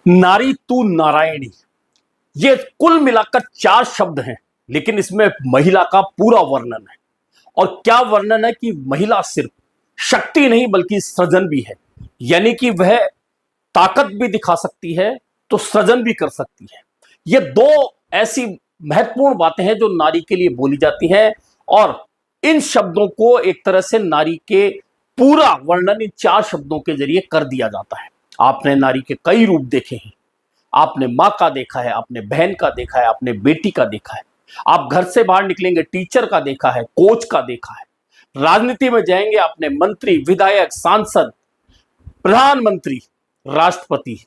नारी तू नारायणी, ये कुल मिलाकर 4 शब्द हैं, लेकिन इसमें महिला का पूरा वर्णन है। और क्या वर्णन है कि महिला सिर्फ शक्ति नहीं बल्कि सृजन भी है, यानी कि वह ताकत भी दिखा सकती है तो सृजन भी कर सकती है। ये 2 ऐसी महत्वपूर्ण बातें हैं जो नारी के लिए बोली जाती हैं, और इन शब्दों को एक तरह से नारी के पूरा वर्णन इन 4 शब्दों के जरिए कर दिया जाता है। आपने नारी के कई रूप देखे हैं। आपने मां का देखा है, आपने बहन का देखा है, आपने बेटी का देखा है, आप घर से बाहर निकलेंगे टीचर का देखा है, कोच का देखा है, राजनीति में जाएंगे आपने मंत्री, विधायक, सांसद, प्रधानमंत्री, राष्ट्रपति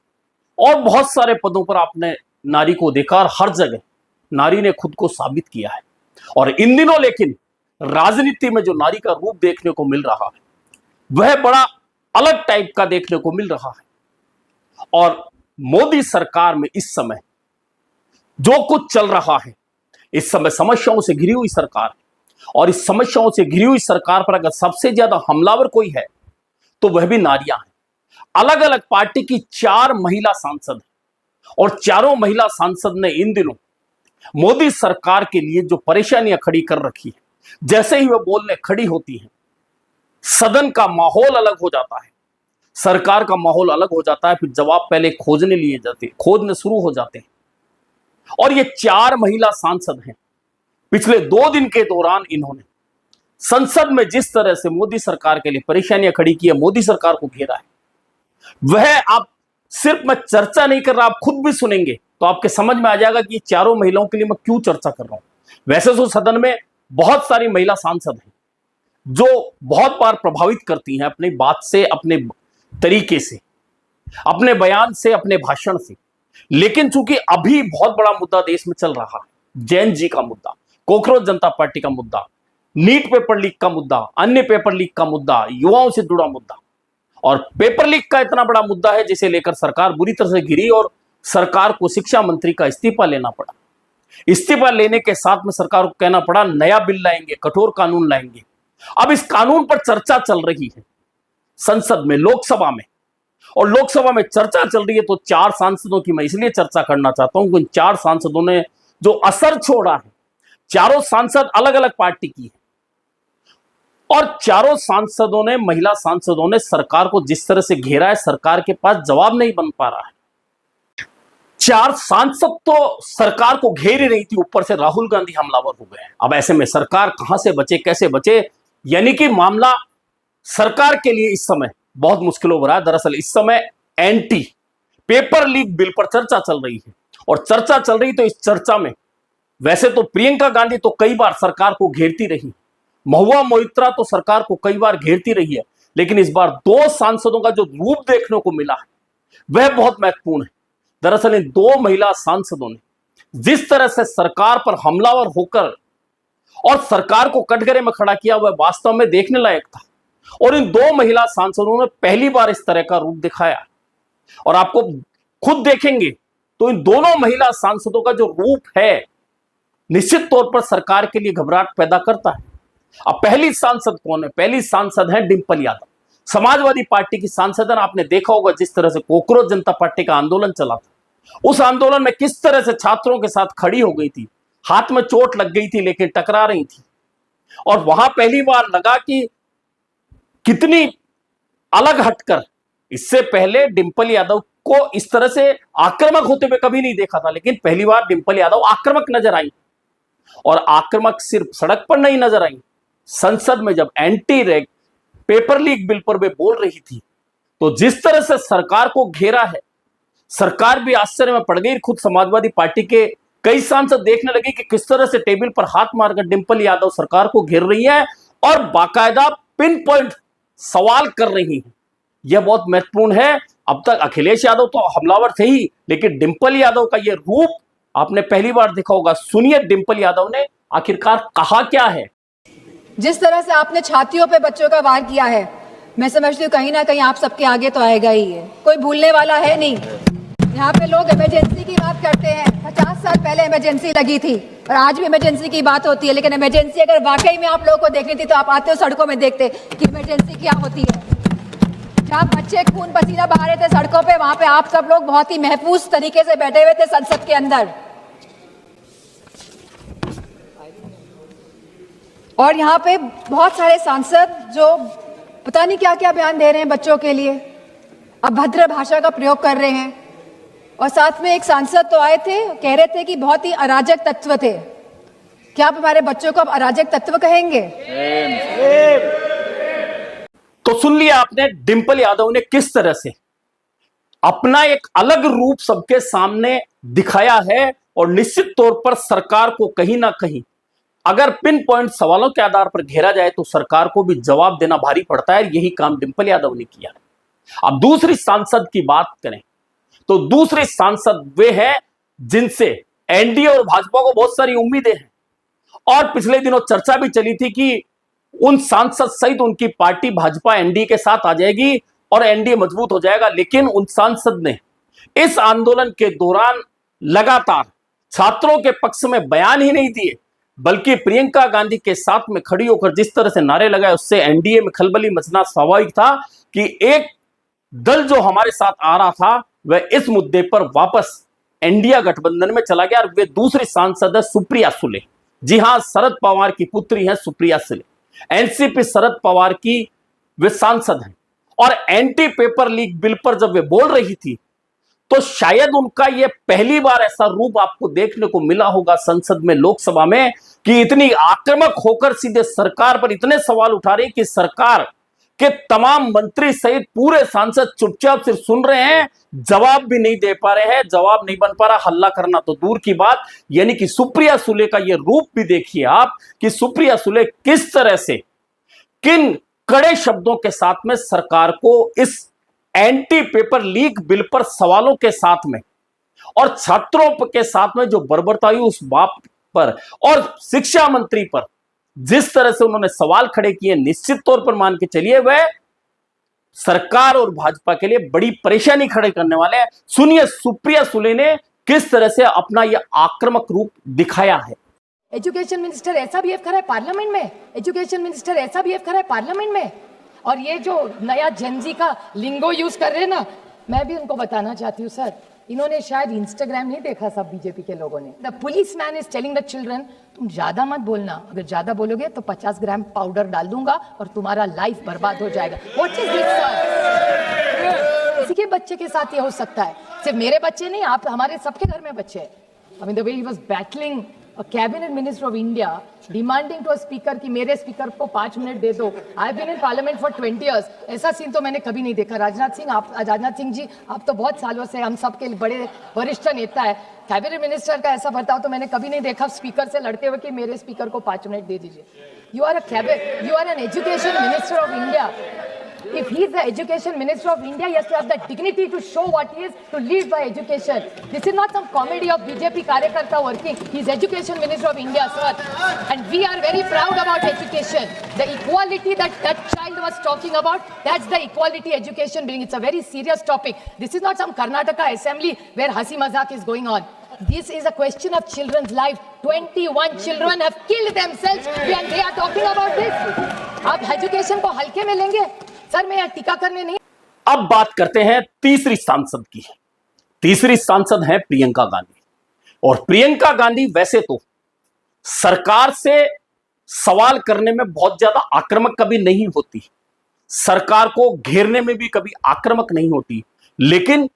और बहुत सारे पदों पर आपने नारी को देखा। और हर जगह नारी ने खुद को साबित किया है। और इन दिनों लेकिन राजनीति में जो नारी का रूप देखने को मिल रहा है वह बड़ा अलग टाइप का देखने को मिल रहा है। और मोदी सरकार में इस समय जो कुछ चल रहा है, इस समय समस्याओं से घिरी हुई सरकार है, और इस समस्याओं से घिरी हुई सरकार पर अगर सबसे ज्यादा हमलावर कोई है तो वह भी नारियां हैं। अलग अलग पार्टी की 4 महिला सांसद हैं, और चारों महिला सांसद ने इन दिनों मोदी सरकार के लिए जो परेशानियां खड़ी कर रखी है, जैसे ही वह बोलने खड़ी होती है सदन का माहौल अलग हो जाता है, सरकार का माहौल अलग हो जाता है। फिर जवाब पहले खोजने शुरू हो जाते हैं। और ये 4 महिला सांसद हैं। पिछले 2 दिन के दौरान इन्होंने संसद में जिस तरह से मोदी सरकार के लिए परेशानियां खड़ी की है, मोदी सरकार को घेरा है, वह आप सिर्फ मैं चर्चा नहीं कर रहा, आप खुद भी सुनेंगे तो आपके समझ में आ जाएगा कि ये चारों महिलाओं के लिए मैं क्यों चर्चा कर रहा हूं। वैसे तो सदन में बहुत सारी महिला सांसद हैं जो बहुत बार प्रभावित करती हैं अपनी बात से, अपने तरीके से, अपने बयान से, अपने भाषण से। लेकिन चूंकि अभी बहुत बड़ा मुद्दा देश में चल रहा है, जैन जी का मुद्दा, कॉकरोच जनता पार्टी का मुद्दा, नीट पेपर लीक का मुद्दा, अन्य पेपर लीक का मुद्दा, युवाओं से जुड़ा मुद्दा, और पेपर लीक का इतना बड़ा मुद्दा है जिसे लेकर सरकार बुरी तरह से घिरी और सरकार को शिक्षा मंत्री का इस्तीफा लेना पड़ा। इस्तीफा लेने के साथ में सरकार को कहना पड़ा नया बिल लाएंगे, कठोर कानून लाएंगे। अब इस कानून पर चर्चा चल रही है संसद में, लोकसभा में, और लोकसभा में चर्चा चल रही है तो 4 सांसदों की मैं इसलिए चर्चा करना चाहता हूं कि इन 4 सांसदों ने जो असर छोड़ा है, चारों सांसद अलग अलग पार्टी की है, और चारों सांसदों ने, महिला सांसदों ने सरकार को जिस तरह से घेरा है, सरकार के पास जवाब नहीं बन पा रहा है। 4 सांसद तो सरकार को घेर ही रही थी, ऊपर से राहुल गांधी हमलावर हो गए। अब ऐसे में सरकार कहां से बचे, कैसे बचे, यानी कि मामला सरकार के लिए इस समय बहुत मुश्किल हो रहा है। दरअसल इस समय एंटी पेपर लीक बिल पर चर्चा चल रही है, और चर्चा चल रही तो इस चर्चा में वैसे तो प्रियंका गांधी तो कई बार सरकार को घेरती रही, महुआ मोइत्रा तो सरकार को कई बार घेरती रही है, लेकिन इस बार 2 सांसदों का जो रूप देखने को मिला है वह बहुत महत्वपूर्ण है। दरअसल इन 2 महिला सांसदों ने जिस तरह से सरकार पर हमलावर होकर और सरकार को कटघरे में खड़ा किया, वह वास्तव में देखने लायक था। और इन 2 महिला सांसदों ने पहली बार इस तरह का रूप दिखाया, और आपको खुद देखेंगे तो इन दोनों महिला सांसदों का जो रूप है निश्चित तौर पर सरकार के लिए घबराहट पैदा करता है। अब पहली सांसद कौन है? पहली सांसद है डिंपल यादव, समाजवादी पार्टी की सांसद। आपने देखा होगा जिस तरह से कॉकरोच जनता पार्टी का आंदोलन चला था, उस आंदोलन में किस तरह से छात्रों के साथ खड़ी हो गई थी, हाथ में चोट लग गई थी लेकिन टकरा रही थी। और वहां पहली बार लगा कि कितनी अलग हटकर, इससे पहले डिंपल यादव को इस तरह से आक्रामक होते हुए कभी नहीं देखा था, लेकिन पहली बार डिंपल यादव आक्रामक नजर आई। और आक्रामक सिर्फ सड़क पर नहीं नजर आई, संसद में जब एंटी रेक पेपर लीक बिल पर वे बोल रही थी तो जिस तरह से सरकार को घेरा है, सरकार भी आश्चर्य में पड़ गई। खुद समाजवादी पार्टी के कई सांसद देखने लगे कि किस तरह से टेबल पर हाथ मारकर डिंपल यादव सरकार को घेर रही है और बाकायदा पिन पॉइंट सवाल कर रही है। यह बहुत महत्वपूर्ण है। अब तक अखिलेश यादव तो हमलावर थे ही, लेकिन डिंपल यादव का यह रूप आपने पहली बार देखा होगा। सुनिए डिंपल यादव ने आखिरकार कहा क्या है। जिस तरह से आपने छातियों पे बच्चों का वार किया है, मैं समझती हूँ कहीं ना कहीं आप सबके आगे तो आएगा ही है, कोई भूलने वाला है नहीं। यहाँ पे लोग इमरजेंसी की बात करते हैं, 50 साल पहले इमरजेंसी लगी थी और आज भी इमरजेंसी की बात होती है, लेकिन इमरजेंसी अगर वाकई में आप लोगों को देखनी थी तो आप आते हो सड़कों में देखते कि इमरजेंसी क्या होती है। जहाँ बच्चे खून पसीना बहा रहे थे सड़कों पे, वहां पे आप सब लोग बहुत ही महफूज तरीके से बैठे हुए थे संसद के अंदर। और यहाँ पे बहुत सारे सांसद जो पता नहीं क्या क्या बयान दे रहे हैं बच्चों के लिए, अभद्र भाषा का प्रयोग कर रहे हैं। और साथ में एक सांसद तो आए थे, कह रहे थे कि बहुत ही अराजक तत्व थे। क्या आप हमारे बच्चों को अब अराजक तत्व कहेंगे? तो सुन लिया आपने, डिंपल यादव ने किस तरह से अपना एक अलग रूप सबके सामने दिखाया है। और निश्चित तौर पर सरकार को कहीं ना कहीं अगर पिन पॉइंट सवालों के आधार पर घेरा जाए तो सरकार को भी जवाब देना भारी पड़ता है। यही काम डिंपल यादव ने किया है। अब दूसरी सांसद की बात करें तो दूसरे सांसद वे हैं जिनसे एनडीए और भाजपा को बहुत सारी उम्मीदें हैं। और पिछले दिनों चर्चा भी चली थी कि उन सांसद सहित उनकी पार्टी भाजपा एनडीए के साथ आ जाएगी और एनडीए मजबूत हो जाएगा। लेकिन उन सांसद ने इस आंदोलन के दौरान लगातार छात्रों के पक्ष में बयान ही नहीं दिए, बल्कि प्रियंका गांधी के साथ में खड़ी होकर जिस तरह से नारे लगाए, उससे एनडीए में खलबली मचना स्वाभाविक था कि एक दल जो हमारे साथ आ रहा था वह इस मुद्दे पर वापस इंडिया गठबंधन में चला गया। और वे दूसरी सांसद है सुप्रिया सुले। जी हां, शरद पवार की पुत्री हैं सुप्रिया सुले, एनसीपी शरद पवार की वे सांसद हैं। और एंटी पेपर लीक बिल पर जब वे बोल रही थी तो शायद उनका यह पहली बार ऐसा रूप आपको देखने को मिला होगा संसद में, लोकसभा में, कि इतनी आक्रामक होकर सीधे सरकार पर इतने सवाल उठा रही कि सरकार के तमाम मंत्री सहित पूरे सांसद चुपचाप सिर्फ सुन रहे हैं, जवाब भी नहीं दे पा रहे हैं, जवाब नहीं बन पा रहा, हल्ला करना तो दूर की बात। यानी कि सुप्रिया सुले का यह रूप भी देखिए आप कि सुप्रिया सुले किस तरह से किन कड़े शब्दों के साथ में सरकार को इस एंटी पेपर लीक बिल पर सवालों के साथ में और छात्रों के साथ में जो बर्बरता हुई उस बात पर और शिक्षा मंत्री पर जिस तरह से उन्होंने सवाल खड़े किए, निश्चित तौर पर मान के चलिए वह सरकार और भाजपा के लिए बड़ी परेशानी खड़े करने वाले हैं। सुनिए सुप्रिया सुले ने किस तरह से अपना यह आक्रामक रूप दिखाया है। एजुकेशन मिनिस्टर ऐसा बिहेव करा है पार्लियामेंट में, एजुकेशन मिनिस्टर ऐसा बिहेव करा है पार्लियामेंट में। और ये जो नया जेनजी का लिंगो यूज कर रहे हैं ना, मैं भी उनको बताना चाहती हूँ सर, इन्होंने शायद इंस्टाग्राम नहीं देखा सब बीजेपी के लोगों ने। The police man is telling the children, तुम ज्यादा मत बोलना, अगर ज्यादा बोलोगे तो 50 ग्राम पाउडर डाल दूंगा और तुम्हारा लाइफ बर्बाद हो जाएगा। What is this sir? किसी के बच्चे के साथ ये हो सकता है, सिर्फ मेरे बच्चे नहीं, आप हमारे सबके घर में बच्चे हैं। I mean the way he was battling a cabinet minister of India demanding to a speaker कि मेरे स्पीकर को 5 मिनट दे दो। I have been in parliament for 20 years, ऐसा सीन तो मैंने कभी नहीं देखा। राजनाथ सिंह जी, आप तो बहुत सालों से हम सबके बड़े वरिष्ठ नेता है, कैबिनेट मिनिस्टर का ऐसा बर्ताव तो मैंने कभी नहीं देखा स्पीकर से लड़ते हुए कि मेरे स्पीकर को 5 मिनट दे दीजिए। You are an education minister of India. If he is the education minister of India, he has to have the dignity to show what he is, to lead by education. This is not some comedy of BJP karyakarta working. He is education minister of India, sir. And we are very proud about education. The equality that child was talking about, that's the equality education bring. It's a very serious topic. This is not some Karnataka assembly where hasi mazak is going on. This is a question of children's life. 21 children have killed themselves and they are talking about this. आप education को हल्के में लेंगे? Sir मैं यहाँ टीका करने नहीं। अब बात करते हैं तीसरी सांसद की। तीसरी सांसद है प्रियंका गांधी। और प्रियंका गांधी वैसे तो सरकार से सवाल करने में बहुत ज्यादा आक्रामक कभी नहीं होती, सरकार को घेरने में भी कभी आक्रामक नहीं होती, लेकिन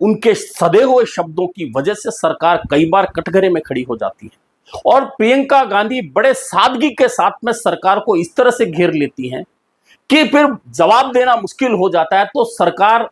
उनके सधे हुए शब्दों की वजह से सरकार कई बार कटघरे में खड़ी हो जाती है। और प्रियंका गांधी बड़े सादगी के साथ में सरकार को इस तरह से घेर लेती हैं कि फिर जवाब देना मुश्किल हो जाता है। तो सरकार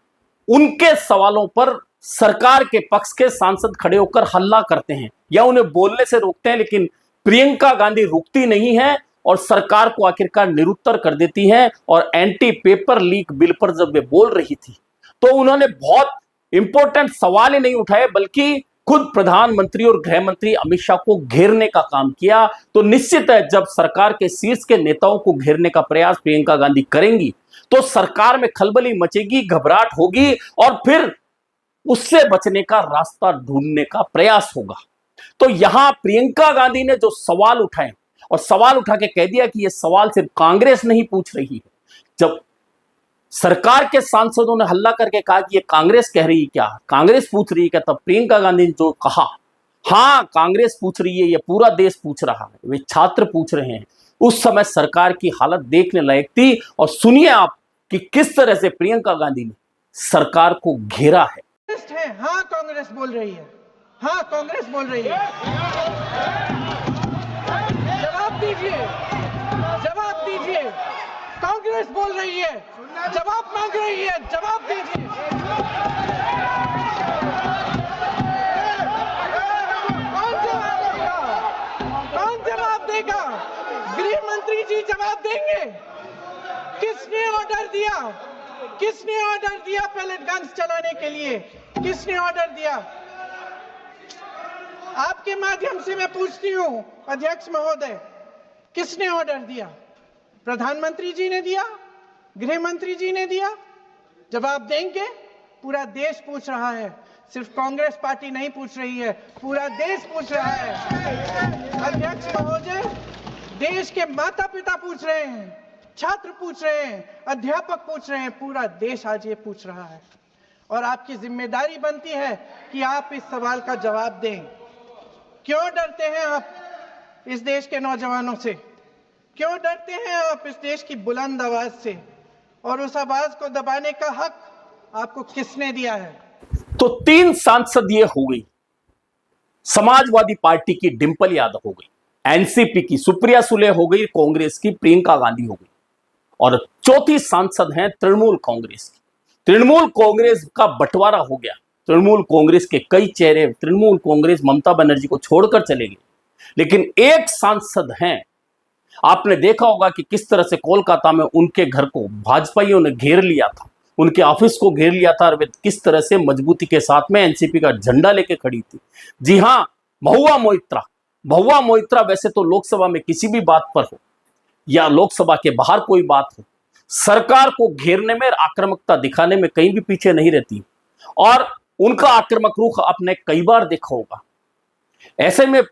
उनके सवालों पर सरकार के पक्ष के सांसद खड़े होकर हल्ला करते हैं या उन्हें बोलने से रोकते हैं, लेकिन प्रियंका गांधी रुकती नहीं है और सरकार को आखिरकार निरुत्तर कर देती है। और एंटी पेपर लीक बिल पर जब वे बोल रही थी तो उन्होंने बहुत इंपॉर्टेंट सवाल ही नहीं उठाए, बल्कि खुद प्रधानमंत्री और गृह मंत्री अमित शाह को घेरने का काम किया। तो निश्चित है जब सरकार के शीर्ष के नेताओं को घेरने का प्रयास प्रियंका गांधी करेंगी तो सरकार में खलबली मचेगी, घबराहट होगी और फिर उससे बचने का रास्ता ढूंढने का प्रयास होगा। तो यहां प्रियंका गांधी ने जो सवाल उठाए और सवाल उठा के कह दिया कि यह सवाल सिर्फ कांग्रेस नहीं पूछ रही है, जब सरकार के सांसदों ने हल्ला करके कहा कि ये कांग्रेस कह रही है क्या, कांग्रेस पूछ रही है क्या। तब प्रियंका गांधी ने जो कहा, हाँ कांग्रेस पूछ रही है, ये पूरा देश पूछ रहा है, वे छात्र पूछ रहे हैं, उस समय सरकार की हालत देखने लायक थी। और सुनिए आप कि किस तरह से प्रियंका गांधी ने सरकार को घेरा है। हाँ कांग्रेस बोल रही है, हाँ कांग्रेस बोल रही है। जवाब दीजिए, जवाब दीजिए। कांग्रेस बोल रही है, जवाब मांग रही है, जवाब दीजिए। कौन जवाब देगा? कौन जवाब देगा? गृह मंत्री जी जवाब देंगे। किसने ऑर्डर दिया? किसने ऑर्डर दिया पैलेट गन्स चलाने के लिए? किसने ऑर्डर दिया? आपके माध्यम से मैं पूछती हूं अध्यक्ष महोदय, किसने ऑर्डर दिया? प्रधानमंत्री जी ने दिया? गृह मंत्री जी ने दिया? जवाब देंगे। पूरा देश पूछ रहा है, सिर्फ कांग्रेस पार्टी नहीं पूछ रही है, पूरा देश पूछ रहा है। अध्यक्ष महोदय, देश के माता पिता पूछ रहे हैं, छात्र पूछ रहे हैं, अध्यापक पूछ रहे हैं, पूरा देश आज ये पूछ रहा है। और आपकी जिम्मेदारी बनती है कि आप इस सवाल का जवाब दें। क्यों डरते हैं आप इस देश के नौजवानों से? क्यों डरते हैं आप इस देश की बुलंद आवाज से? और उस आवाज को दबाने का हक आपको किसने दिया है? तो 3 सांसद ये हो गई, समाजवादी पार्टी की डिंपल यादव हो गई, एनसीपी की सुप्रिया सुले हो गई, कांग्रेस की प्रियंका गांधी हो गई, और चौथी सांसद हैं तृणमूल कांग्रेस की। तृणमूल कांग्रेस का बंटवारा हो गया, तृणमूल कांग्रेस के कई चेहरे तृणमूल कांग्रेस ममता बनर्जी को छोड़कर चले गए, लेकिन एक सांसद हैं, आपने देखा होगा कि किस तरह से कोलकाता में उनके घर को भाजपाइयों ने घेर लिया था, उनके ऑफिस को घेर लिया था, और वे किस तरह से मजबूती के साथ में एनसीपी का झंडा लेके खड़ी थी। जी हां, महुआ मोइत्रा वैसे तो लोकसभा में किसी भी बात पर हो या लोकसभा के बाहर कोई बात हो, सरकार को घेरने में, आक्रामकता दिखाने में कहीं भी पीछे नहीं रहती, और उनका आक्रामक रुख आपने कई बार देखा होगा। ऐसे में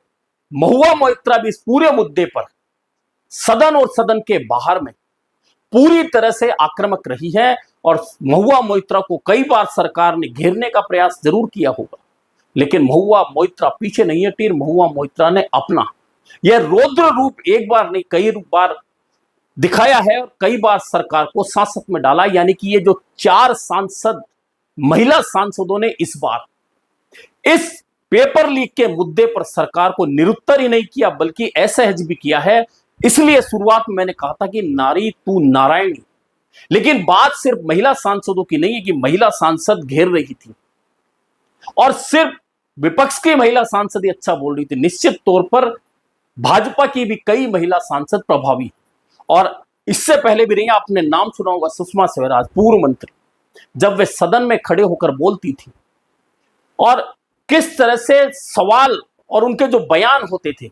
महुआ मोइत्रा भी इस पूरे मुद्दे पर सदन और सदन के बाहर में पूरी तरह से आक्रामक रही है, और महुआ मोइत्रा को कई बार सरकार ने घेरने का प्रयास जरूर किया होगा, लेकिन महुआ मोइत्रा पीछे नहीं हटी। महुआ मोइत्रा ने अपना यह रौद्र रूप एक बार नहीं कई बार दिखाया है, और कई बार सरकार को सांसद में डाला। यानी कि ये जो 4 सांसद महिला सांसदों ने इस बार इस पेपर लीक के मुद्दे पर सरकार को निरुत्तर ही नहीं किया, बल्कि असहज भी किया है। इसलिए शुरुआत में मैंने कहा था कि नारी तू नारायणी, लेकिन बात सिर्फ महिला सांसदों की नहीं है कि महिला सांसद घेर रही थी और सिर्फ विपक्ष की महिला सांसद ही अच्छा बोल रही थी। निश्चित तौर पर भाजपा की भी कई महिला सांसद प्रभावी, और इससे पहले भी रही, आपने नाम सुना होगा सुषमा स्वराज, पूर्व मंत्री, जब वे सदन में खड़े होकर बोलती थी और किस तरह से सवाल और उनके जो बयान होते थे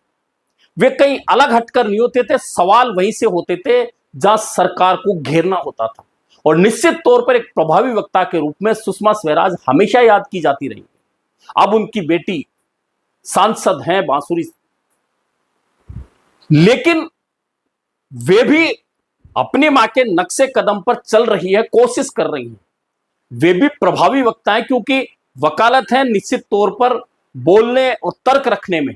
वे कहीं अलग हटकर नहीं होते थे, सवाल वहीं से होते थे जहां सरकार को घेरना होता था। और निश्चित तौर पर एक प्रभावी वक्ता के रूप में सुषमा स्वराज हमेशा याद की जाती रही। अब उनकी बेटी सांसद हैं बांसुरी, लेकिन वे भी अपनी मां के नक्शे कदम पर चल रही है, कोशिश कर रही हैं। वे भी प्रभावी वक्ता हैं, क्योंकि वकालत है, निश्चित तौर पर बोलने और तर्क रखने में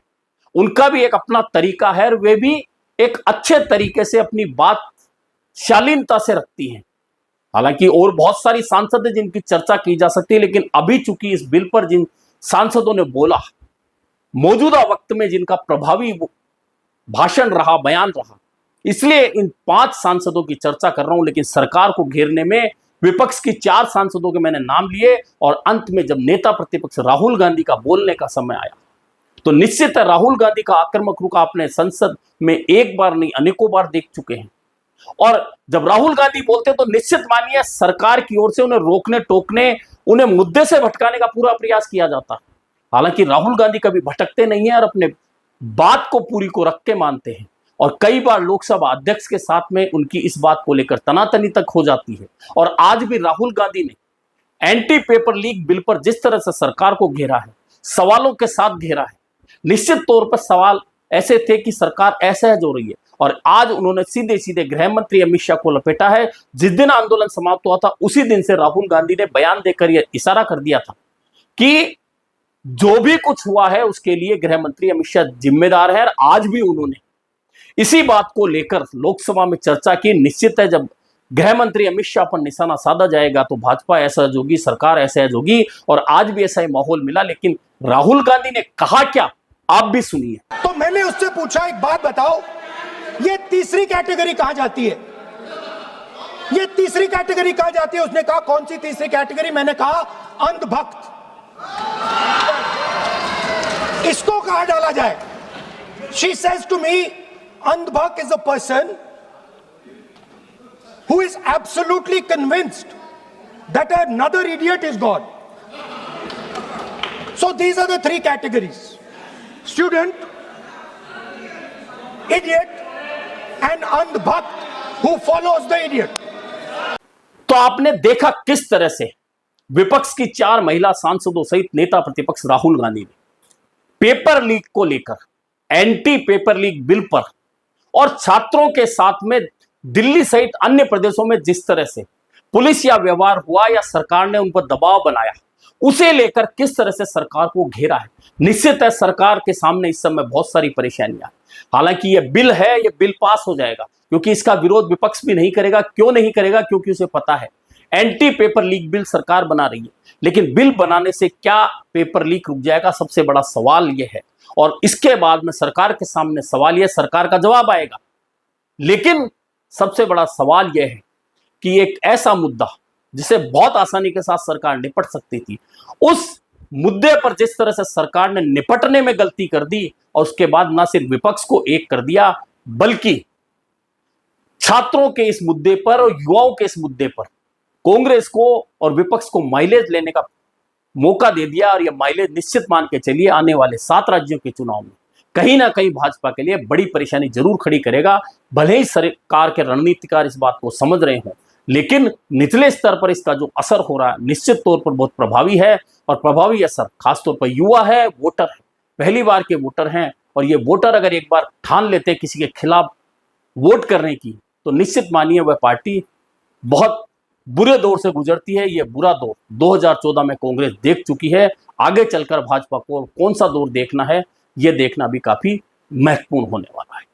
उनका भी एक अपना तरीका है, और वे भी एक अच्छे तरीके से अपनी बात शालीनता से रखती हैं। हालांकि और बहुत सारी सांसद हैं जिनकी चर्चा की जा सकती है, लेकिन अभी चूंकि इस बिल पर जिन सांसदों ने बोला, मौजूदा वक्त में जिनका प्रभावी भाषण रहा, बयान रहा, इसलिए इन 5 सांसदों की चर्चा कर रहा हूं। लेकिन सरकार को घेरने में विपक्ष की 4 सांसदों के मैंने नाम लिए, और अंत में जब नेता प्रतिपक्ष राहुल गांधी का बोलने का समय आया, तो निश्चित है राहुल गांधी का आक्रामक रुख आपने संसद में एक बार नहीं अनेकों बार देख चुके हैं। और जब राहुल गांधी बोलते तो निश्चित मानिए सरकार की ओर से उन्हें रोकने टोकने, उन्हें मुद्दे से भटकाने का पूरा प्रयास किया जाता। हालांकि राहुल गांधी कभी भटकते नहीं है और अपने बात को पूरी को रख के मानते हैं, और कई बार लोकसभा अध्यक्ष के साथ में उनकी इस बात को लेकर तनातनी तक हो जाती है। और आज भी राहुल गांधी ने एंटी पेपर लीक बिल पर जिस तरह से सरकार को घेरा है, सवालों के साथ घेरा है, निश्चित तौर पर सवाल ऐसे थे कि सरकार असहज हो रही है, और आज उन्होंने सीधे सीधे गृह मंत्री अमित शाह को लपेटा है। जिस दिन आंदोलन समाप्त हुआ था उसी दिन से राहुल गांधी ने बयान देकर यह इशारा कर दिया था कि जो भी कुछ हुआ है उसके लिए गृह मंत्री अमित शाह जिम्मेदार है। और आज भी उन्होंने इसी बात को लेकर लोकसभा में चर्चा की। निश्चित है जब गृह मंत्री अमित शाह पर निशाना साधा जाएगा तो भाजपा ऐसा होगी, सरकार ऐसा होगी, और आज भी ऐसा ही माहौल मिला। लेकिन राहुल गांधी ने कहा क्या, आप भी सुनिए। तो मैंने उससे पूछा, एक बात बताओ, ये तीसरी कैटेगरी कहां जाती है? ये तीसरी कैटेगरी कहां जाती है? उसने कहा कौन सी तीसरी कैटेगरी? मैंने कहा अंधभक्त। इसको कहां डाला जाए? She says to me, अंधभक्त is a person who is absolutely convinced that another idiot is God. So these are the three categories: student, idiot, and अंधभक्त who follows the idiot. तो आपने देखा किस तरह से विपक्ष की 4 महिला सांसदों सहित नेता प्रतिपक्ष राहुल गांधी ने पेपर लीक को लेकर, एंटी पेपर लीक बिल पर और छात्रों के साथ में दिल्ली सहित अन्य प्रदेशों में जिस तरह से पुलिस या व्यवहार हुआ या सरकार ने उन पर दबाव बनाया, उसे लेकर किस तरह से सरकार को घेरा है। निश्चित है सरकार के सामने इस समय बहुत सारी परेशानियां। हालांकि यह बिल है, यह बिल पास हो जाएगा क्योंकि इसका विरोध विपक्ष भी नहीं करेगा। क्यों नहीं करेगा? क्योंकि उसे पता है एंटी पेपर लीक बिल सरकार बना रही है। लेकिन बिल बनाने से क्या पेपर लीक रुक जाएगा, सबसे बड़ा सवाल यह है। और इसके बाद में सरकार के सामने सवाल यह, सरकार का जवाब आएगा। लेकिन सबसे बड़ा सवाल यह है कि एक ऐसा मुद्दा जिसे बहुत आसानी के साथ सरकार निपट सकती थी, उस मुद्दे पर जिस तरह से सरकार ने निपटने में गलती कर दी और उसके बाद ना सिर्फ विपक्ष को एक कर दिया बल्कि छात्रों के इस मुद्दे पर और युवाओं के इस मुद्दे पर कांग्रेस को और विपक्ष को माइलेज लेने का मौका दे दिया। और यह माइलेज निश्चित मान के चलिए आने वाले 7 राज्यों के चुनाव में कहीं ना कहीं भाजपा के लिए बड़ी परेशानी जरूर खड़ी करेगा। भले ही सरकार के रणनीतिकार इस बात को समझ रहे हों, लेकिन निचले स्तर पर इसका जो असर हो रहा है निश्चित तौर पर बहुत प्रभावी है। और प्रभावी असर खासतौर पर युवा है, वोटर है, पहली बार के वोटर हैं। और ये वोटर अगर एक बार ठान लेते हैं किसी के खिलाफ वोट करने की, तो निश्चित मानिए वह पार्टी बहुत बुरे दौर से गुजरती है। यह बुरा दौर 2014 में कांग्रेस देख चुकी है। आगे चलकर भाजपा को कौन सा दौर देखना है, यह देखना भी काफी महत्वपूर्ण होने वाला है।